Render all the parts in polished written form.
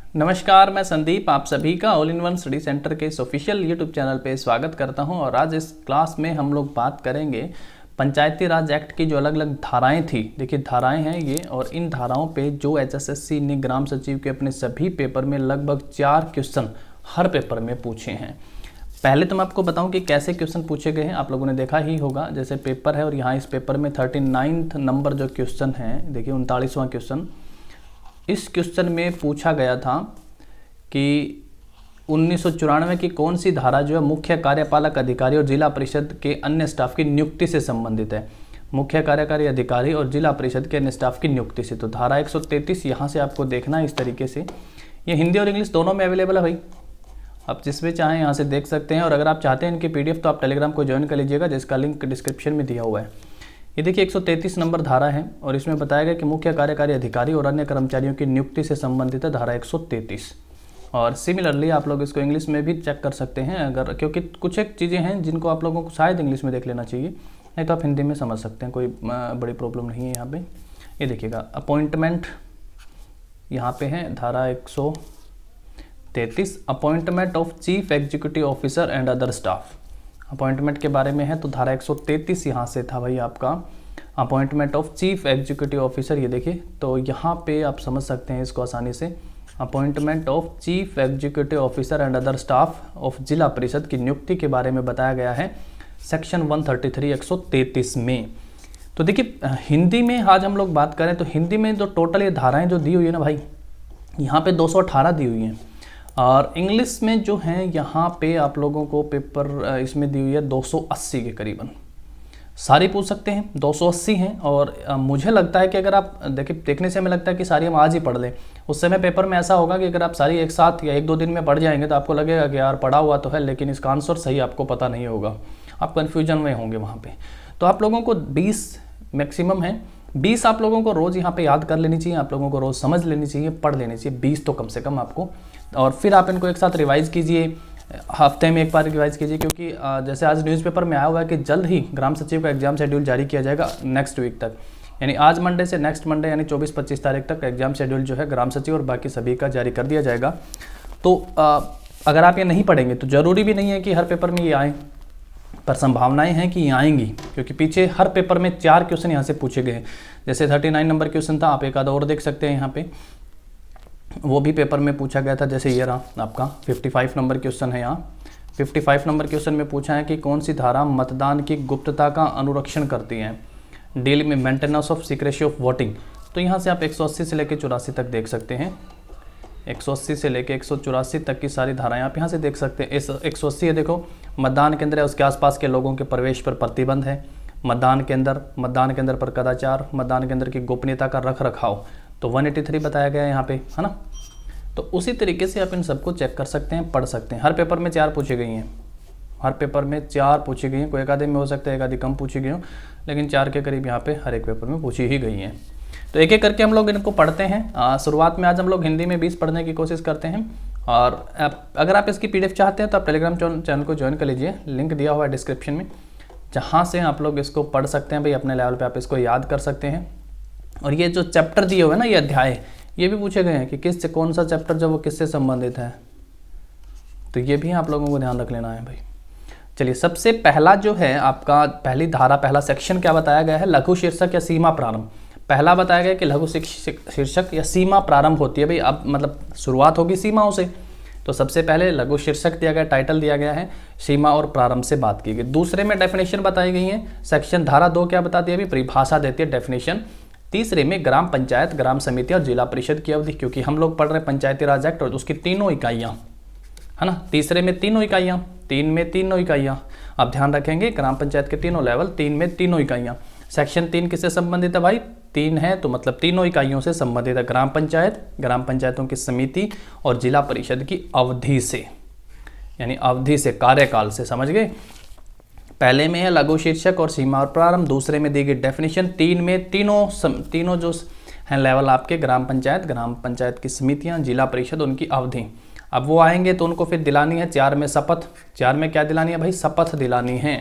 नमस्कार, मैं संदीप आप सभी का all in one study centre के इस ऑफिशियल यूट्यूब चैनल पे स्वागत करता हूं। और आज इस क्लास में हम लोग बात करेंगे पंचायती राज एक्ट की जो अलग अलग धाराएं थी। देखिए धाराएं हैं ये, और इन धाराओं पे जो एचएसएससी ने ग्राम सचिव के अपने सभी पेपर में लगभग 4 क्वेश्चन हर पेपर में पूछे हैं। पहले तो मैं आपको बताऊं कि कैसे क्वेश्चन पूछे गए हैं, आप लोगों ने देखा ही होगा। जैसे पेपर है और यहाँ इस पेपर में 39 नंबर जो क्वेश्चन है, देखिए 39वां क्वेश्चन। इस क्वेश्चन में पूछा गया था कि 1994 की कौन सी धारा जो है मुख्य कार्यपालक अधिकारी और जिला परिषद के अन्य स्टाफ की नियुक्ति से संबंधित है। मुख्य कार्यकारी अधिकारी और जिला परिषद के अन्य स्टाफ की नियुक्ति से, तो धारा 133 यहाँ से आपको देखना है इस तरीके से। ये हिंदी और इंग्लिश दोनों में अवेलेबल है भाई, आप जिसमें चाहें यहाँ से देख सकते हैं। और अगर आप चाहते हैं इनकी पीडीएफ तो आप टेलीग्राम को ज्वाइन कर लीजिएगा, जिसका लिंक डिस्क्रिप्शन में दिया हुआ है। ये देखिए 133 नंबर धारा है और इसमें बताया गया कि मुख्य कार्यकारी अधिकारी और अन्य कर्मचारियों की नियुक्ति से संबंधित है धारा 133। और सिमिलरली आप लोग इसको इंग्लिश में भी चेक कर सकते हैं, अगर क्योंकि कुछ एक चीज़ें हैं जिनको आप लोगों को शायद इंग्लिश में देख लेना चाहिए, नहीं तो आप हिंदी में समझ सकते हैं, कोई बड़ी प्रॉब्लम नहीं है यहाँ पे। ये देखिएगा अपॉइंटमेंट यहाँ पे है धारा 133, appointment of chief executive officer and other staff. Appointment के बारे में है तो धारा 133 यहाँ से था भाई आपका, appointment of chief executive officer. ये देखिए तो यहाँ पे आप समझ सकते हैं इसको आसानी से, appointment of chief executive officer and other staff of जिला परिषद की नियुक्ति के बारे में बताया गया है सेक्शन 133 133 में। तो देखिए हिंदी में आज हम लोग बात करें तो हिंदी में जो टोटल ये धाराएँ जो दी हुई है ना भाई, यहाँ पे 218 दी हुई हैं। और इंग्लिश में जो हैं यहाँ पे आप लोगों को पेपर इसमें दी हुई है 280 के करीबन। सारी पूछ सकते हैं, 280 हैं। और मुझे लगता है कि अगर आप देखने से हमें लगता है कि सारी हम आज ही पढ़ लें, उस समय पेपर में ऐसा होगा कि अगर आप सारी एक साथ या 1-2 दिन में पढ़ जाएंगे तो आपको लगेगा कि यार पढ़ा हुआ तो है, लेकिन इसका आंसर सही आपको पता नहीं होगा, आप कन्फ्यूजन में होंगे वहाँ पर। तो आप लोगों को 20 मैक्सिमम है, 20 आप लोगों को रोज़ यहाँ पे याद कर लेनी चाहिए, आप लोगों को रोज़ समझ लेनी चाहिए, पढ़ लेनी चाहिए 20 तो कम से कम आपको। और फिर आप इनको एक साथ रिवाइज़ कीजिए, हफ्ते में एक बार रिवाइज़ कीजिए, क्योंकि जैसे आज न्यूज़पेपर में आया हुआ है कि जल्द ही ग्राम सचिव का एग्जाम शेड्यूल जारी किया जाएगा नेक्स्ट वीक तक, यानी आज मंडे से नेक्स्ट मंडे यानी 24-25 तारीख तक एग्जाम शेड्यूल जो है ग्राम सचिव और बाकी सभी का जारी कर दिया जाएगा। तो अगर आप ये नहीं पढ़ेंगे तो ज़रूरी भी नहीं है कि हर पेपर में ये आए, पर संभावनाएं हैं कि ये आएंगी, क्योंकि पीछे हर पेपर में 4 क्वेश्चन यहाँ से पूछे गए हैं। जैसे 39 नंबर क्वेश्चन था, आप एक आधा और देख सकते हैं यहाँ पे, वो भी पेपर में पूछा गया था। जैसे ये रहा आपका 55 नंबर क्वेश्चन है, यहाँ 55 नंबर क्वेश्चन में पूछा है कि कौन सी धारा मतदान की गुप्तता का अनुरक्षण करती है, डील में maintenance of secrecy of voting. तो यहाँ से आप 180 से लेकर 84 तक देख सकते हैं, 180 से लेकर 184 तक की सारी धाराएं आप यहाँ से देख सकते हैं। इस 180 है, देखो मतदान केंद्र है, उसके आसपास के लोगों के प्रवेश पर प्रतिबंध है, मतदान केंद्र पर कदाचार, मतदान केंद्र की गोपनीयता का रख रखाव, तो 183 बताया गया है यहाँ पे, है ना। तो उसी तरीके से आप इन सबको चेक कर सकते हैं, पढ़ सकते हैं। हर पेपर में 4 पूछी गई हैं, हर पेपर में 4 पूछी गई हैं, कोई एक आधे में हो सकता है एक आधी कम पूछी गई हो, लेकिन 4 के करीब यहाँ पे हर एक पेपर में पूछी ही गई हैं। तो एक एक करके हम लोग इनको पढ़ते हैं। शुरुआत में आज हम लोग हिंदी में 20 पढ़ने की कोशिश करते हैं। और अगर आप इसकी पीडीएफ चाहते हैं तो आप टेलीग्राम चैनल को ज्वाइन कर लीजिए, लिंक दिया हुआ है डिस्क्रिप्शन में, जहाँ से आप लोग इसको पढ़ सकते हैं भाई, अपने लेवल पे आप इसको याद कर सकते हैं। और ये जो चैप्टर दिए हुए हैं ना, ये अध्याय, ये भी पूछे गए हैं कि कौन सा चैप्टर जो वो किससे संबंधित है, तो ये भी आप लोगों को ध्यान रख लेना है भाई। चलिए सबसे पहला जो है आपका पहली धारा, पहला सेक्शन क्या बताया गया है, लघु शीर्षक या सीमा प्रारंभ। पहला बताया गया कि लघु शीर्षक या सीमा प्रारंभ होती है भाई, अब मतलब शुरुआत होगी सीमाओं से, तो सबसे पहले लघु शीर्षक दिया गया, टाइटल दिया गया है, सीमा और प्रारंभ से बात की गई। दूसरे में डेफिनेशन बताई गई है, सेक्शन धारा 2 क्या बताती है अभी, परिभाषा देती है, डेफिनेशन। तीसरे में ग्राम पंचायत, ग्राम समिति और जिला परिषद की अवधि, क्योंकि हम लोग पढ़ रहे हैं पंचायती राज एक्ट और उसकी तीनों इकाइयाँ, है ना। तीसरे में तीनों इकाइयाँ, 3 में तीनों इकाइयाँ, आप ध्यान रखेंगे ग्राम पंचायत के तीनों लेवल, 3 में तीनों इकाइयाँ। सेक्शन 3 किससे संबंधित है भाई, 3 है तो मतलब तीनों इकाइयों से संबंधित है, ग्राम पंचायत, ग्राम पंचायतों की समिति और जिला परिषद की अवधि से, यानी अवधि से, कार्यकाल से, समझ गए। पहले में है लघु शीर्षक और सीमा और प्रारंभ, दूसरे में दी गई डेफिनेशन, 3 में तीनों जो हैं लेवल आपके, ग्राम पंचायत की समितियां, जिला परिषद, उनकी अवधि। अब वो आएंगे तो उनको फिर दिलानी है 4 में शपथ। 4 में क्या दिलानी है भाई, शपथ दिलानी है।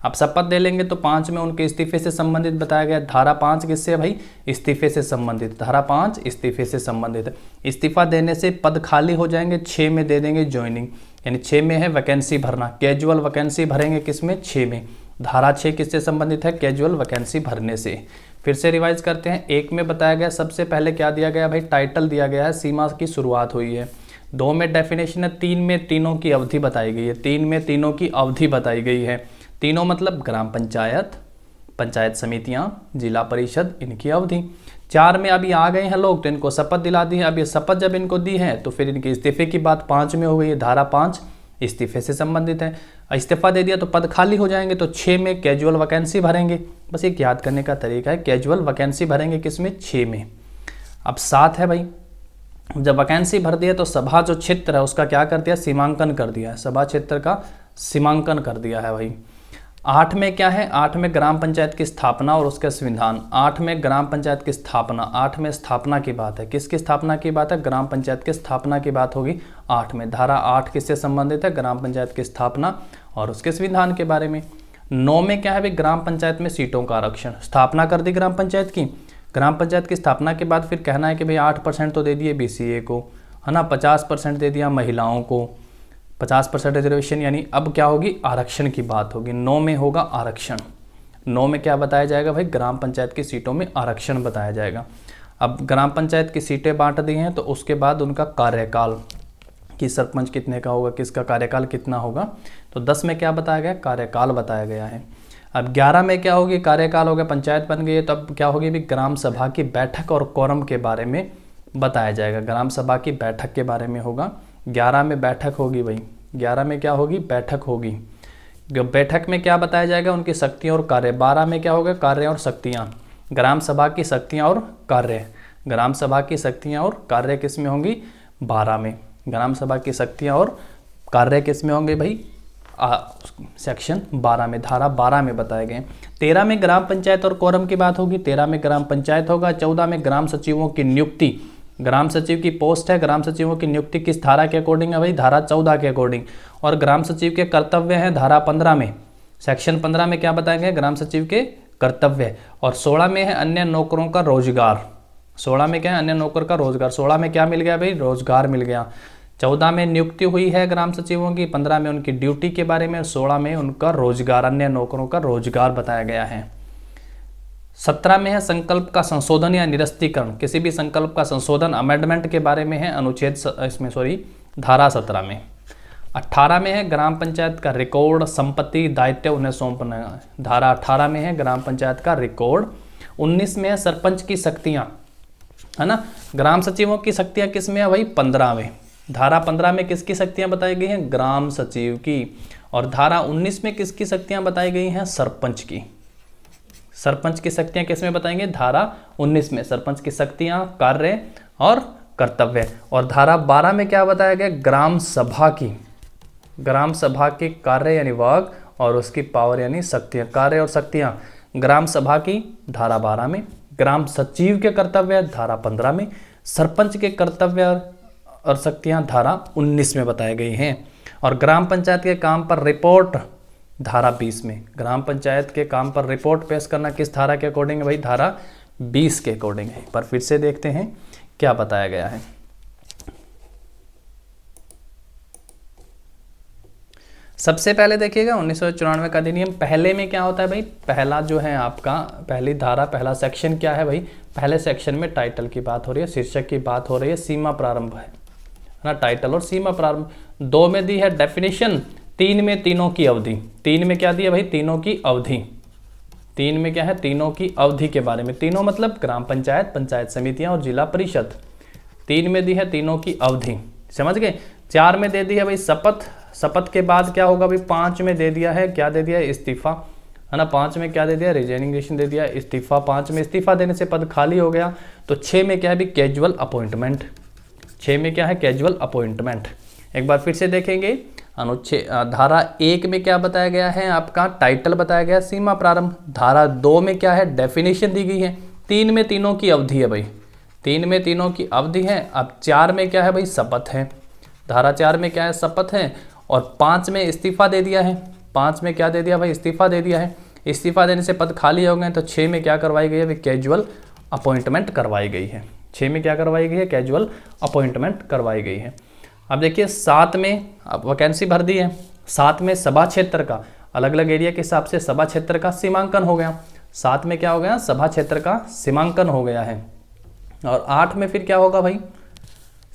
अब शपथ दे लेंगे तो 5 में उनके इस्तीफे से संबंधित बताया गया। धारा 5 किससे है भाई? इस्तीफे से संबंधित। धारा 5 इस्तीफे से संबंधित है। इस्तीफा देने से पद खाली हो जाएंगे, 6 में दे देंगे ज्वाइनिंग, यानी 6 में है वैकेंसी भरना, कैजुअल वैकेंसी भरेंगे किसमें? 6 में। धारा 6 किससे संबंधित है? कैजुअल वैकेंसी भरने से। फिर से रिवाइज करते हैं। 1 में बताया गया सबसे पहले क्या दिया गया भाई? टाइटल दिया गया है, सीमा की शुरुआत हुई है। 2 में डेफिनेशन है, 3 में तीनों की अवधि बताई गई है। 3 में तीनों की अवधि बताई गई है। तीनों मतलब ग्राम पंचायत, पंचायत समितियां, जिला परिषद, इनकी अवधि। 4 में अभी आ गए हैं लोग तो इनको शपथ दिला दी है। अब ये शपथ जब इनको दी है तो फिर इनके इस्तीफे की बात 5 में हो गई है। धारा 5 इस्तीफे से संबंधित है। इस्तीफा दे दिया तो पद खाली हो जाएंगे, तो 6 में कैजुअल वैकेंसी भरेंगे। बस एक याद करने का तरीका है, कैजुअल वैकेंसी भरेंगे किसमें? 6 में। अब 7 है भाई, जब वैकेंसी भर दिया तो सभा जो क्षेत्र है उसका क्या कर दिया? सीमांकन कर दिया है। सभा क्षेत्र का सीमांकन कर दिया है भाई। 8 में क्या है? 8 में ग्राम पंचायत की स्थापना और उसका संविधान। 8 में ग्राम पंचायत की स्थापना, 8 में स्थापना की बात है। किसकी स्थापना की बात है? ग्राम पंचायत की स्थापना की बात होगी 8 में। धारा 8 किससे संबंधित है? ग्राम पंचायत की स्थापना और उसके संविधान के बारे में। 9 में क्या है भाई? ग्राम पंचायत में सीटों का आरक्षण। स्थापना कर दी ग्राम पंचायत की। ग्राम पंचायत की स्थापना के बाद फिर कहना है कि भाई 8% तो दे दिए BCA को, है ना, 50% दे दिया महिलाओं को, 50% रिजर्वेशन, यानी अब क्या होगी? आरक्षण की बात होगी। 9 में होगा आरक्षण। 9 में क्या बताया जाएगा भाई? ग्राम पंचायत की सीटों में आरक्षण बताया जाएगा। अब ग्राम पंचायत की सीटें बांट दी हैं तो उसके बाद उनका कार्यकाल, कि सरपंच कितने का होगा, किसका कार्यकाल कितना होगा। तो 10 में क्या बताया गया? कार्यकाल बताया गया है। अब 11 में क्या होगी? कार्यकाल हो गया, पंचायत बन गई है, तो अब क्या होगी भी? ग्राम सभा की बैठक और कोरम के बारे में बताया जाएगा। ग्राम सभा की बैठक के बारे में होगा। 11 में बैठक होगी भाई। 11 में क्या होगी? बैठक होगी। बैठक में क्या बताया जाएगा? उनकी शक्तियाँ और कार्य। 12 में क्या होगा? कार्य और शक्तियाँ। ग्राम सभा की शक्तियाँ और कार्य। ग्राम सभा की शक्तियाँ और कार्य किस में होंगी? 12 में। ग्राम सभा की शक्तियाँ और कार्य किस में होंगे भाई? सेक्शन 12 में, धारा 12 में बताए गए। 13 में ग्राम पंचायत और कोरम की बात होगी। 13 में ग्राम पंचायत होगा। 14 में ग्राम सचिवों की नियुक्ति। ग्राम सचिव की पोस्ट है, ग्राम सचिवों की नियुक्ति किस धारा के अकॉर्डिंग है भाई? धारा 14 के अकॉर्डिंग। और ग्राम सचिव के कर्तव्य हैं धारा 15 में। सेक्शन 15 में क्या बताया गया? ग्राम सचिव के कर्तव्य। और 16 में है अन्य नौकरों का रोजगार। 16 में क्या है? अन्य नौकर का रोजगार। 16 में क्या मिल गया भाई? रोजगार मिल गया। 14 में नियुक्ति हुई है ग्राम सचिवों की, 15 में उनकी ड्यूटी के बारे में, 16 में उनका रोजगार, अन्य नौकरों का रोजगार बताया गया है। 17 में है संकल्प का संशोधन या निरस्तीकरण। किसी भी संकल्प का संशोधन, अमेंडमेंट के बारे में है, धारा 17 में। 18 में है ग्राम पंचायत का रिकॉर्ड, संपत्ति, दायित्व उन्हें सौंपना। धारा 18 में है ग्राम पंचायत का रिकॉर्ड। 19 में है सरपंच की शक्तियाँ, है ना। ग्राम सचिवों की शक्तियाँ किस में है भाई? 15 में। धारा 15 में किसकी शक्तियां बताई गई हैं? ग्राम सचिव की। और धारा 19 में किसकी शक्तियां बताई गई हैं? सरपंच की। सरपंच की शक्तियां किस में बताएंगे? धारा 19 में सरपंच की शक्तियां, कार्य और कर्तव्य। और धारा 12 में क्या बताया गया? ग्राम सभा की। ग्राम सभा के कार्य यानी वर्क और उसकी पावर यानी शक्तियां, कार्य और शक्तियां ग्राम सभा की धारा 12 में। ग्राम सचिव के कर्तव्य धारा 15 में। सरपंच के कर्तव्य और शक्तियां धारा 19 में बताई गई हैं। और ग्राम पंचायत के काम पर रिपोर्ट धारा 20 में। ग्राम पंचायत के काम पर रिपोर्ट पेश करना किस धारा के अकॉर्डिंग है भाई? धारा 20 के अकॉर्डिंग है। पर फिर से देखते हैं क्या बताया गया है। सबसे पहले देखिएगा 1994 का अधिनियम। पहले में क्या होता है भाई? पहला जो है आपका, पहली धारा, पहला सेक्शन क्या है भाई? पहले सेक्शन में टाइटल की बात हो रही है, शीर्षक की बात हो रही है, सीमा प्रारंभ है ना, टाइटल और सीमा प्रारंभ। 2 में दी है डेफिनेशन। 3 में तीनों की अवधि। 3 में क्या दिया भाई? तीनों की अवधि। 3 में क्या है? तीनों की अवधि के बारे में। तीनों मतलब ग्राम पंचायत, पंचायत समितियां और जिला परिषद। 3 में दी है तीनों की अवधि, समझ गए। 4 में दे दी है भाई शपथ। शपथ के बाद क्या होगा भाई? 5 में दे दिया है, क्या दे दिया? इस्तीफा, है ना। 5 में क्या दे दिया? रिजाइनिंग दे दिया, इस्तीफा। 5 में इस्तीफा देने से पद खाली हो गया। तो 6 में क्या है भाई? Casual appointment. 6 में क्या है? Casual appointment. एक बार फिर से देखेंगे। अनुच्छेद धारा 1 में क्या बताया गया है? आपका टाइटल बताया गया, सीमा प्रारंभ। धारा 2 में क्या है? डेफिनेशन दी गई है। 3 में तीनों की अवधि है भाई। 3 में तीनों की अवधि है। अब 4 में क्या है भाई? शपथ है। धारा 4 में क्या है? शपथ है। और 5 में इस्तीफा दे दिया है। 5 में क्या दे दिया भाई, इस्तीफा दे दिया है। इस्तीफा देने से पद खाली हो गए, तो 6 में क्या करवाई गई है, कैजुअल अपॉइंटमेंट करवाई गई है। 6 में क्या करवाई गई है, कैजुअल अपॉइंटमेंट करवाई गई है। अब देखिए 7 में अब वैकेंसी भर दी है। 7 में सभा क्षेत्र का, अलग अलग एरिया के हिसाब से सभा क्षेत्र का सीमांकन हो गया। 7 में क्या हो गया, सभा क्षेत्र का सीमांकन हो गया है। और 8 में फिर क्या होगा भाई,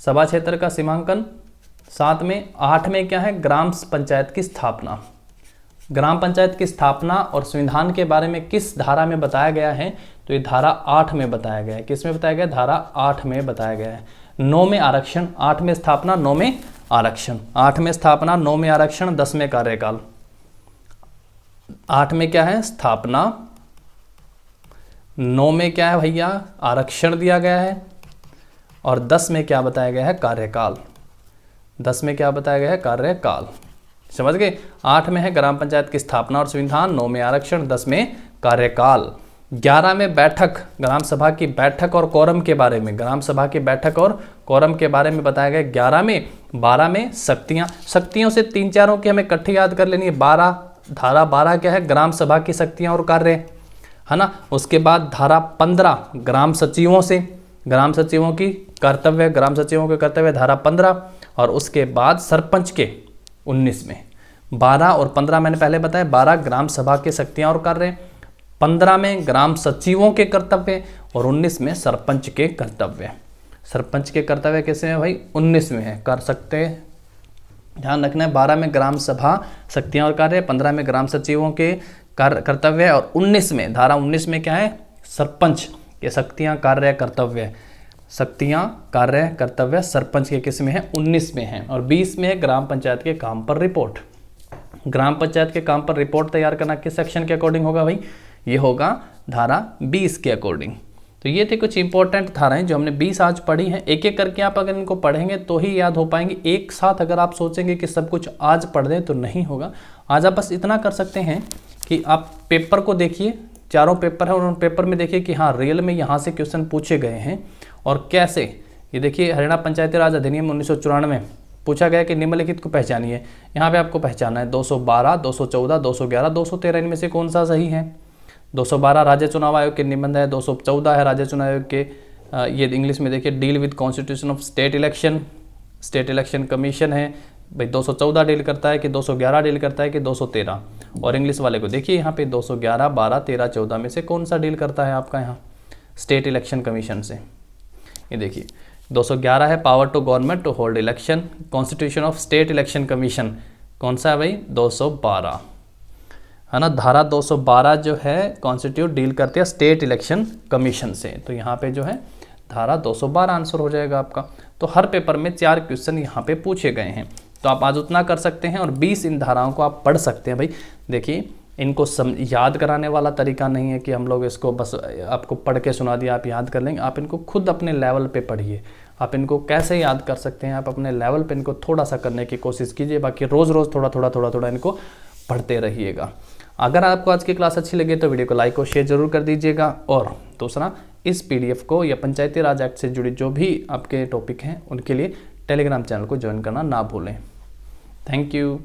सभा क्षेत्र का सीमांकन। 7 में 8 में क्या है, ग्राम पंचायत की स्थापना। ग्राम पंचायत की स्थापना और संविधान के बारे में किस धारा में बताया गया है, तो ये धारा 8 में बताया गया है। किस में बताया गया, धारा 8 में बताया गया है। 9 में आरक्षण, 8 में स्थापना, 9 में आरक्षण। 8 में स्थापना, 9 में आरक्षण, 10 में कार्यकाल। 8 में क्या है, स्थापना, 9 में क्या है भैया, आरक्षण दिया गया है, और 10 में क्या बताया गया है, कार्यकाल। 10 में क्या बताया गया है, कार्यकाल। समझ गए। 8 में है ग्राम पंचायत की स्थापना और संविधान, 9 में आरक्षण, 10 में कार्यकाल। 11 में बैठक, ग्राम सभा की बैठक और कोरम के बारे में, ग्राम सभा की बैठक और कोरम के बारे में बताया गया 11 में। 12 में शक्तियाँ, शक्तियों से 3-4 की हमें इकट्ठी याद कर लेनी है। 12, धारा 12 क्या है, ग्राम सभा की शक्तियाँ और कार्य, है ना। उसके बाद धारा 15 ग्राम सचिवों से, ग्राम सचिवों की कर्तव्य, ग्राम सचिवों के कर्तव्य, धारा 15। और उसके बाद सरपंच के 19 में। 12 और 15 मैंने पहले बताया, 12 ग्राम सभा की शक्तियाँ और कार्य, 15 में ग्राम सचिवों के कर्तव्य, और 19 में सरपंच के कर्तव्य। सरपंच के कर्तव्य कैसे हैं भाई, 19 में है, कर सकते हैं, ध्यान रखना है। 12 में ग्राम सभा शक्तियाँ और कार्य, 15 में ग्राम सचिवों के कर्तव्य, और 19 में, धारा 19 में क्या है, सरपंच के शक्तियाँ कार्य कर्तव्य। शक्तियाँ कार्य कर्तव्य सरपंच के किस में है, 19 में है। और 20 में है ग्राम पंचायत के काम पर रिपोर्ट। ग्राम पंचायत के काम पर रिपोर्ट तैयार करना किस सेक्शन के अकॉर्डिंग होगा भाई, ये होगा धारा 20 के अकॉर्डिंग। तो ये थे कुछ इंपॉर्टेंट धाराएं जो हमने 20 आज पढ़ी हैं। एक एक करके आप अगर इनको पढ़ेंगे तो ही याद हो पाएंगे। एक साथ अगर आप सोचेंगे कि सब कुछ आज पढ़ दें तो नहीं होगा। आज आप बस इतना कर सकते हैं कि आप पेपर को देखिए, चारों पेपर है, और उन पेपर में देखिए कि हाँ रियल में यहाँ से क्वेश्चन पूछे गए हैं और कैसे। ये देखिए हरियाणा पंचायती राज अधिनियम 1994 पूछा गया कि निम्नलिखित को पहचानिए। यहाँ पे आपको पहचानना है 212, 214, 211, 213 इनमें से कौन सा सही है। 212 राज्य चुनाव आयोग के निबंध है, 214 है राज्य चुनाव आयोग के, ये इंग्लिश में देखिए deal with constitution of state election, state election commission है भाई। 214 डील करता है कि 211 डील करता है कि 213। और इंग्लिश वाले को देखिए यहाँ पे 211, 12, 13, 14 में से कौन सा डील करता है आपका यहाँ स्टेट इलेक्शन कमीशन से। ये देखिए 211 है power to government to hold election, constitution of state election commission कौन सा है भाई, 212 है ना। धारा 212 जो है कॉन्स्टिट्यूट डील करती है स्टेट इलेक्शन कमीशन से। तो यहाँ पे जो है धारा 212 आंसर हो जाएगा आपका। तो हर पेपर में 4 क्वेश्चन यहाँ पे पूछे गए हैं। तो आप आज उतना कर सकते हैं और 20 इन धाराओं को आप पढ़ सकते हैं भाई। देखिए इनको याद कराने वाला तरीका नहीं है कि हम लोग इसको बस आपको पढ़ के सुना दिया आप याद कर लेंगे। आप इनको खुद अपने लेवल पे पढ़िए। आप इनको कैसे याद कर सकते हैं, आप अपने लेवल पे इनको थोड़ा सा करने की कोशिश कीजिए। बाकी रोज़ रोज़ थोड़ा इनको पढ़ते रहिएगा। अगर आपको आज की क्लास अच्छी लगी तो वीडियो को लाइक और शेयर जरूर कर दीजिएगा। और दूसरा, इस PDF को या पंचायती राज एक्ट से जुड़ी जो भी आपके टॉपिक हैं उनके लिए टेलीग्राम चैनल को ज्वाइन करना ना भूलें। Thank you.